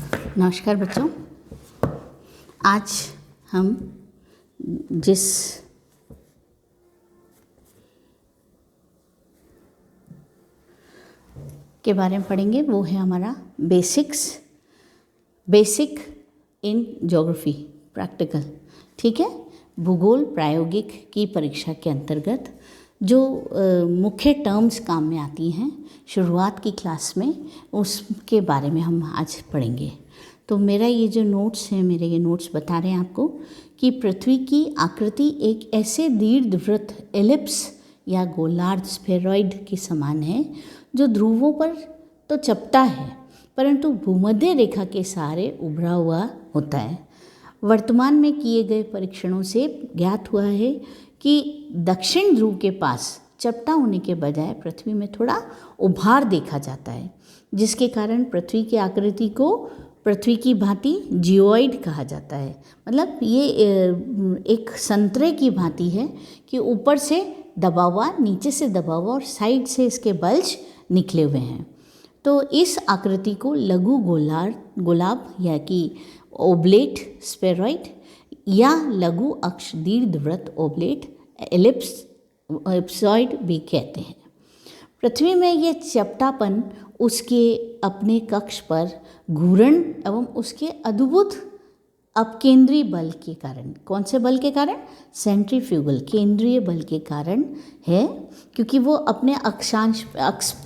नमस्कार बच्चों। आज हम जिस के बारे में पढ़ेंगे वो है हमारा बेसिक इन ज्योग्राफी प्रैक्टिकल। ठीक है, भूगोल प्रायोगिक की परीक्षा के अंतर्गत जो मुख्य टर्म्स काम में आती हैं शुरुआत की क्लास में, उसके बारे में हम आज पढ़ेंगे। तो मेरा ये जो नोट्स है, मेरे ये नोट्स बता रहे हैं आपको कि पृथ्वी की आकृति एक ऐसे दीर्घवृत्त एलिप्स या गोलार्ध स्फेरॉइड के समान है जो ध्रुवों पर तो चपटा है परंतु भूमध्य रेखा के सहारे उभरा हुआ होता है। वर्तमान में किए गए परीक्षणों से ज्ञात हुआ है कि दक्षिण ध्रुव के पास चपटा होने के बजाय पृथ्वी में थोड़ा उभार देखा जाता है, जिसके कारण पृथ्वी की आकृति को पृथ्वी की भांति जियोइड कहा जाता है। मतलब ये एक संतरे की भांति है कि ऊपर से दबा हुआ, नीचे से दबा हुआ और साइड से इसके बल्ज निकले हुए हैं। तो इस आकृति को लघु गोलाब या कि ओब्लेट स्फेरॉइड या लघु अक्ष दीर्घवृत्त ओब्लेट एलिप्सॉइड भी कहते हैं। पृथ्वी में यह चपटापन उसके अपने कक्ष पर घूर्ण एवं उसके अद्भुत अपकेंद्रीय बल के कारण, कौन से बल के कारण? सेंट्रीफ्यूगल केंद्रीय बल के कारण है, क्योंकि वो अपने अक्षांश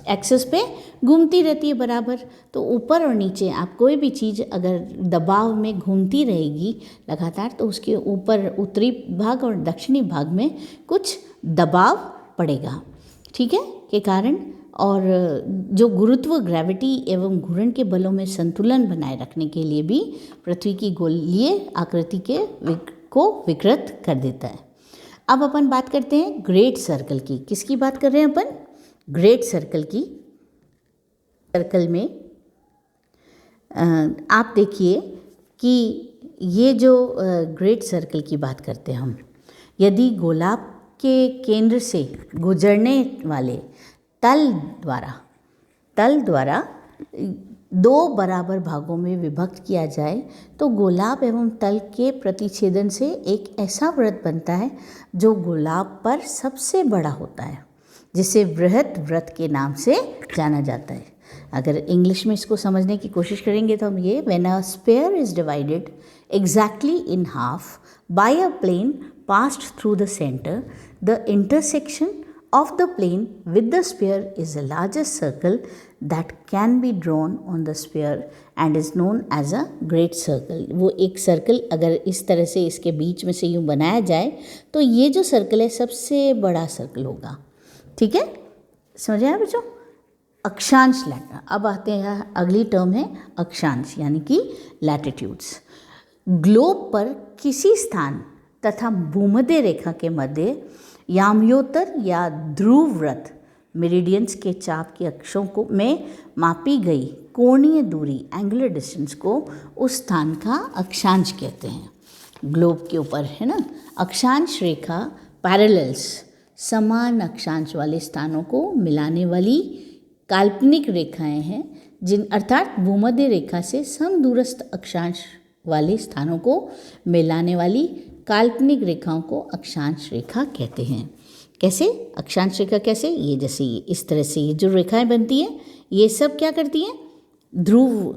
एक्सिस पे घूमती रहती है बराबर। तो ऊपर और नीचे आप कोई भी चीज़ अगर दबाव में घूमती रहेगी लगातार तो उसके ऊपर उत्तरी भाग और दक्षिणी भाग में कुछ दबाव पड़ेगा, ठीक है, के कारण। और जो गुरुत्व ग्रेविटी एवं घूर्ण के बलों में संतुलन बनाए रखने के लिए भी पृथ्वी की गोलीय आकृति को विकृत कर देता है। अब अपन बात करते हैं ग्रेट सर्कल की। किसकी बात कर रहे हैं अपन? ग्रेट सर्कल की। सर्कल में आप देखिए कि ये जो ग्रेट सर्कल की बात करते हैं हम, यदि गोलाब के केंद्र से गुजरने वाले तल द्वारा दो बराबर भागों में विभक्त किया जाए तो गोलाब एवं तल के प्रतिच्छेदन से एक ऐसा वृत्त बनता है जो गोलाब पर सबसे बड़ा होता है, जिसे बृहत वृत्त के नाम से जाना जाता है। अगर इंग्लिश में इसको समझने की कोशिश करेंगे तो हम ये, when a sphere is divided exactly in half by a plane passed through the centre, the intersection of the plane with the sphere is the largest circle that can be drawn on the sphere and is known as a great circle। वो एक circle अगर इस तरह से इसके बीच में से यूँ बनाया जाए तो ये जो सर्कल है सबसे बड़ा सर्कल होगा, ठीक है, समझ आया बच्चों? अक्षांश लैटिट्यूड। अब आते हैं, अगली टर्म है अक्षांश यानी कि लैटिट्यूड्स। ग्लोब पर किसी स्थान तथा भूमध्य रेखा के मध्य याम्योत्तर या ध्रुव वृत्त मेरिडियंस के चाप के अक्षों को में मापी गई कोणीय दूरी एंगुलर डिस्टेंस को उस स्थान का अक्षांश कहते हैं। ग्लोब के ऊपर है ना, अक्षांश रेखा पैरेलल्स समान अक्षांश वाले स्थानों को मिलाने वाली काल्पनिक रेखाएं हैं, जिन अर्थात भूमध्य रेखा से समदूरस्थ अक्षांश वाले स्थानों को मिलाने वाली काल्पनिक रेखाओं को अक्षांश रेखा कहते हैं। कैसे अक्षांश रेखा? कैसे? ये जैसे इस तरह से ये जो रेखाएं बनती हैं ये सब क्या करती हैं? ध्रुव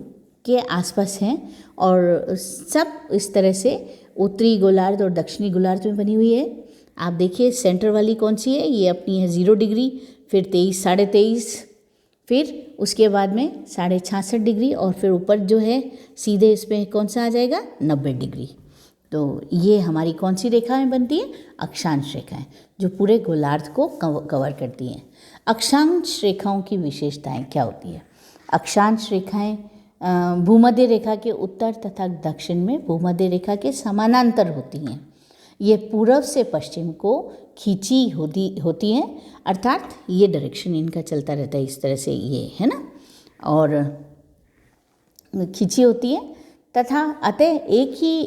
के आसपास हैं और सब इस तरह से उत्तरी गोलार्ध और दक्षिणी गोलार्ध में बनी हुई है। आप देखिए सेंटर वाली कौन सी है? ये अपनी है 0 डिग्री, फिर 23, 23.5, फिर उसके बाद में 66.5 डिग्री और फिर ऊपर जो है सीधे इसमें कौन सा आ जाएगा? 90 डिग्री। तो ये हमारी कौन सी रेखाएं बनती हैं? अक्षांश रेखाएं, जो पूरे गोलार्ध को कवर करती हैं। अक्षांश रेखाओं की विशेषताएं क्या होती है? अक्षांश रेखाएं भूमध्य रेखा के उत्तर तथा दक्षिण में भूमध्य रेखा के समानांतर होती हैं। ये पूर्व से पश्चिम को खींची होती हैं, अर्थात ये डायरेक्शन इनका चलता रहता है इस तरह से, ये है ना, और खींची होती है तथा अतः एक ही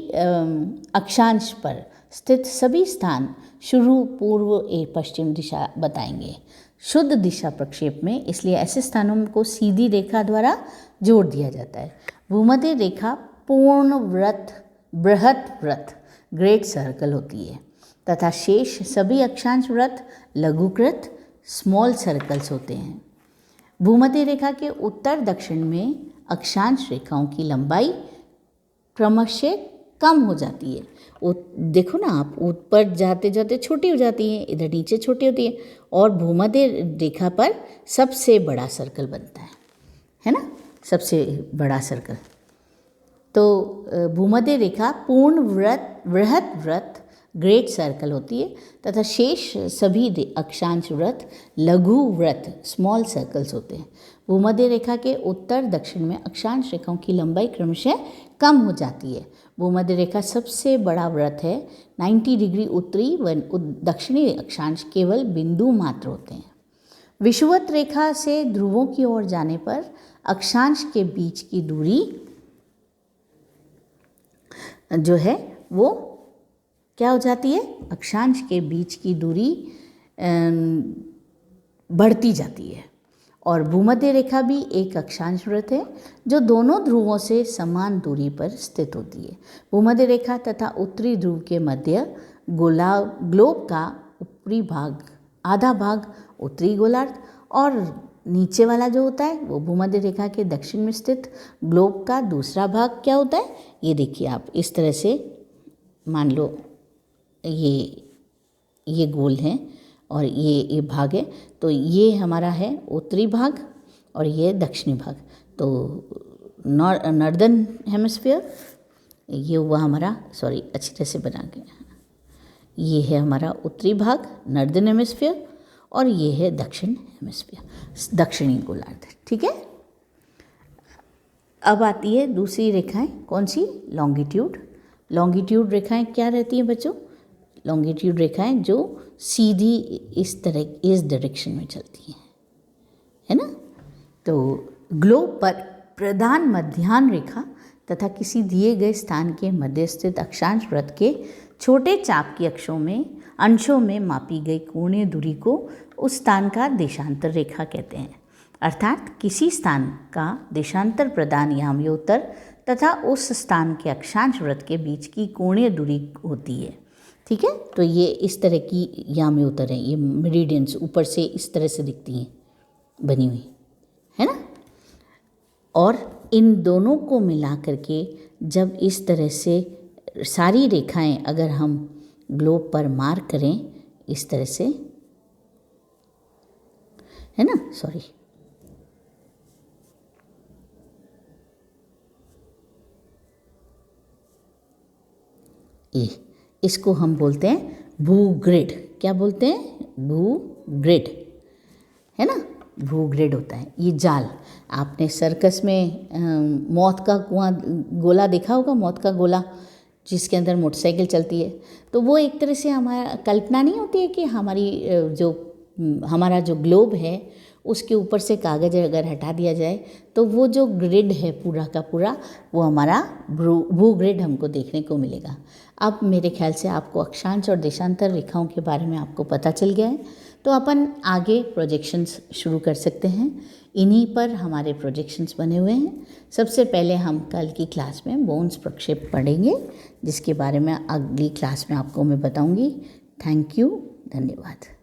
अक्षांश पर स्थित सभी स्थान शुरू पूर्व पश्चिम दिशा बताएंगे। शुद्ध दिशा प्रक्षेप में इसलिए ऐसे स्थानों को सीधी रेखा द्वारा जोड़ दिया जाता है। भूमध्य रेखा पूर्ण वृत्त, बृहत वृत्त, ग्रेट सर्कल होती है तथा शेष सभी अक्षांश वृत्त लघुकृत स्मॉल सर्कल्स होते हैं। भूमध्य रेखा के उत्तर दक्षिण में अक्षांश रेखाओं की लंबाई क्रमशः कम हो जाती है। देखो ना आप, ऊपर जाते जाते छोटी हो जाती है, इधर नीचे छोटी होती है और भूमध्य रेखा पर सबसे बड़ा सर्कल बनता है ना, सबसे बड़ा सर्कल। तो भूमध्य रेखा पूर्ण वृत्त, बृहत वृत्त, ग्रेट सर्कल होती है तथा शेष सभी अक्षांश वृत्त लघु वृत्त स्मॉल सर्कल्स होते हैं। भूमध्य रेखा के उत्तर दक्षिण में अक्षांश रेखाओं की लंबाई क्रमशः कम हो जाती है। भूमध्य रेखा सबसे बड़ा वृत्त है। 90 डिग्री उत्तरी व दक्षिणी अक्षांश केवल बिंदु मात्र होते हैं। विषुवत रेखा से ध्रुवों की ओर जाने पर अक्षांश के बीच की दूरी जो है वो क्या हो जाती है, अक्षांश के बीच की दूरी बढ़ती जाती है। और भूमध्य रेखा भी एक अक्षांश वृत्त है जो दोनों ध्रुवों से समान दूरी पर स्थित होती है। भूमध्य रेखा तथा उत्तरी ध्रुव के मध्य ग्लोब का ऊपरी भाग, आधा भाग उत्तरी गोलार्ध और नीचे वाला जो होता है वो भूमध्य रेखा के दक्षिण में स्थित ग्लोब का दूसरा भाग क्या होता है, ये देखिए आप इस तरह से मान लो ये गोल है और ये भाग है, तो ये हमारा है उत्तरी भाग और ये दक्षिणी भाग। तो नॉर्दर्न हेमिस्फीयर ये हुआ हमारा, सॉरी अच्छी तरह से बना के, ये है हमारा उत्तरी भाग नॉर्दर्न हेमिस्फीयर और ये है दक्षिण हेमिस्फीयर, दक्षिणी गोलार्ध। ठीक है, अब आती है दूसरी रेखाएं, कौन सी, लॉन्गिट्यूड। लॉन्गिट्यूड रेखाएं क्या रहती हैं बच्चों, लॉन्गिट्यूड रेखाएं जो सीधी इस तरह इस डायरेक्शन में चलती हैं, है ना। तो ग्लोब पर प्रधान मध्याह्न रेखा तथा किसी दिए गए स्थान के मध्य स्थित अक्षांश वृत्त के छोटे चाप की अंशों में मापी गई कोणीय दूरी को उस स्थान का देशांतर रेखा कहते हैं। अर्थात किसी स्थान का देशांतर प्रदान याम्योत्तर तथा उस स्थान के अक्षांश वृत्त के बीच की कोणीय दूरी होती है। ठीक है, तो ये इस तरह की याम्योत्तर है, ये मेरिडियंस ऊपर से इस तरह से दिखती हैं बनी हुई, है ना। और इन दोनों को मिला करके जब इस तरह से सारी रेखाएं अगर हम ग्लोब पर मार्क करें इस तरह से, है ना, सॉरी ये, इसको हम बोलते हैं भूग्रिड। क्या बोलते हैं, भूग्रिड, है ना, भूग्रिड होता है ये जाल। आपने सर्कस में मौत का कुआं गोला देखा होगा, मौत का गोला जिसके अंदर मोटरसाइकिल चलती है, तो वो एक तरह से हमारा कल्पना नहीं होती है कि हमारा जो ग्लोब है उसके ऊपर से कागज़ अगर हटा दिया जाए तो वो जो ग्रिड है पूरा का पूरा वो हमारा भूग्रिड हमको देखने को मिलेगा। अब मेरे ख्याल से आपको अक्षांश और देशांतर रेखाओं के बारे में आपको पता चल गया है, तो अपन आगे प्रोजेक्शंस शुरू कर सकते हैं। इन्हीं पर हमारे प्रोजेक्शंस बने हुए हैं। सबसे पहले हम कल की क्लास में बोन्स प्रक्षेप पढ़ेंगे, जिसके बारे में अगली क्लास में आपको मैं बताऊंगी। थैंक यू, धन्यवाद।